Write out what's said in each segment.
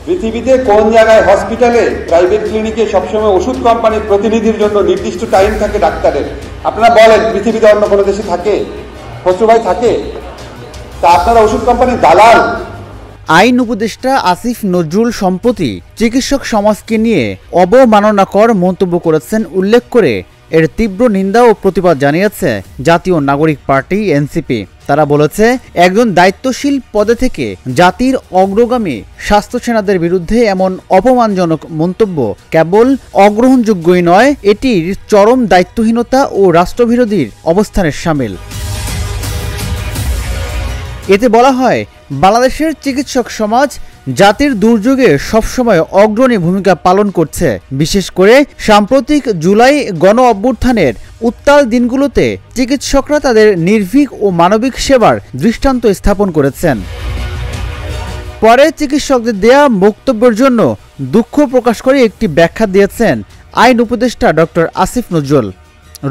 পৃথিবীতে কোন জায়গায় হসপিটালে, প্রাইভেট ক্লিনিকে সবসময় ওষুধ কোম্পানির প্রতিনিধির জন্য নির্দিষ্ট টাইম থাকে ডাক্তারের? আপনারা বলেন, পৃথিবীতে অন্য কোনো দেশে থাকে? খসরু ভাই থাকে? তা আপনারা ওষুধ কোম্পানির দালাল। আইন উপদেষ্টা আসিফ নজরুল সম্প্রতি চিকিৎসক সমাজকে নিয়ে অবমাননাকর মন্তব্য করেছেন উল্লেখ করে এর তীব্র নিন্দা ও প্রতিবাদ জানিয়েছে জাতীয় নাগরিক পার্টি এনসিপি। তারা বলেছে, একজন দায়িত্বশীল পদে থেকে জাতির অগ্রগামী স্বাস্থ্য সেনাদের বিরুদ্ধে এমন অপমানজনক মন্তব্য কেবল অগ্রহণযোগ্যই নয়, এটির চরম দায়িত্বহীনতা ও রাষ্ট্রবিরোধীর অবস্থানের শামিল। এতে বলা হয়, বাংলাদেশের চিকিৎসক সমাজ জাতির দুর্যোগে সবসময় অগ্রণী ভূমিকা পালন করছে। বিশেষ করে সাম্প্রতিক জুলাই গণ অভ্যুত্থানের উত্তাল দিনগুলোতে চিকিৎসকরা তাদের নির্ভীক ও মানবিক সেবার দৃষ্টান্ত স্থাপন করেছেন। পরে চিকিৎসকদের দেয়া বক্তব্যের জন্য দুঃখ প্রকাশ করে একটি ব্যাখ্যা দিয়েছেন আইন উপদেষ্টা ডক্টর আসিফ নজরুল।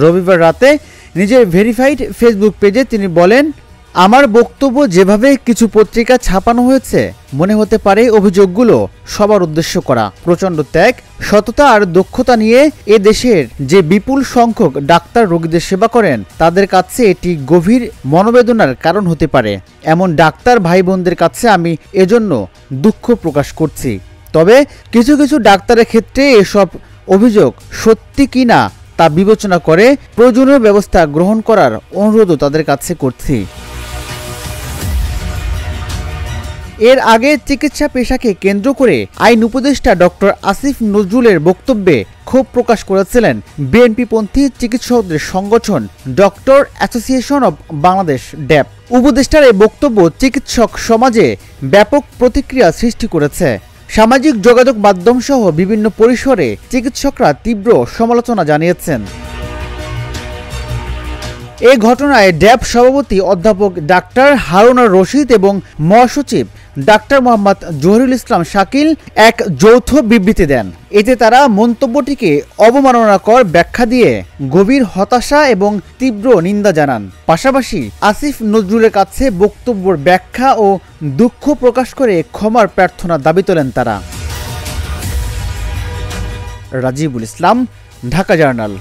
রবিবার রাতে নিজের ভেরিফাইড ফেসবুক পেজে তিনি বলেন, আমার বক্তব্য যেভাবে কিছু পত্রিকা ছাপানো হয়েছে, মনে হতে পারে অভিযোগগুলো সবার উদ্দেশ্য করা। প্রচণ্ড ত্যাগ, সততা আর দক্ষতা নিয়ে এ দেশের যে বিপুল সংখ্যক ডাক্তার রোগীদের সেবা করেন, তাদের কাছে এটি গভীর মনোবেদনার কারণ হতে পারে। এমন ডাক্তার ভাই বোনদের কাছে আমি এজন্য দুঃখ প্রকাশ করছি। তবে কিছু কিছু ডাক্তারের ক্ষেত্রে এসব অভিযোগ সত্যি কি না তা বিবেচনা করে প্রয়োজনীয় ব্যবস্থা গ্রহণ করার অনুরোধও তাদের কাছে করছি। এর আগে চিকিৎসা পেশাকে কেন্দ্র করে আইন উপদেষ্টা ডক্টর আসিফ নজরুলের বক্তব্যে ক্ষোভ প্রকাশ করেছিলেন বিএনপিপন্থী চিকিৎসকদের সংগঠন ডক্টর অ্যাসোসিয়েশন অব বাংলাদেশ ড্যাপ। উপদেষ্টার এই বক্তব্য চিকিৎসক সমাজে ব্যাপক প্রতিক্রিয়া সৃষ্টি করেছে। সামাজিক যোগাযোগ মাধ্যম সহ বিভিন্ন পরিসরে চিকিৎসকরা তীব্র সমালোচনা জানিয়েছেন। এই ঘটনায় ড্যাপ সভাপতি অধ্যাপক ডাক্তার হারুনার রশিদ এবং মহাসচিব ডাক্তার মোহাম্মদ জহিরুল ইসলাম শাকিল এক যৌথ বিবৃতি দেন। এতে তারা মন্তব্যটিকে অবমাননাকর ব্যাখ্যা দিয়ে গভীর হতাশা এবং তীব্র নিন্দা জানান। পাশাপাশি আসিফ নজরুলের কাছে বক্তব্যের ব্যাখ্যা ও দুঃখ প্রকাশ করে ক্ষমার প্রার্থনা দাবি তোলেন তারা। রাজিবুল ইসলাম, ঢাকা জার্নাল।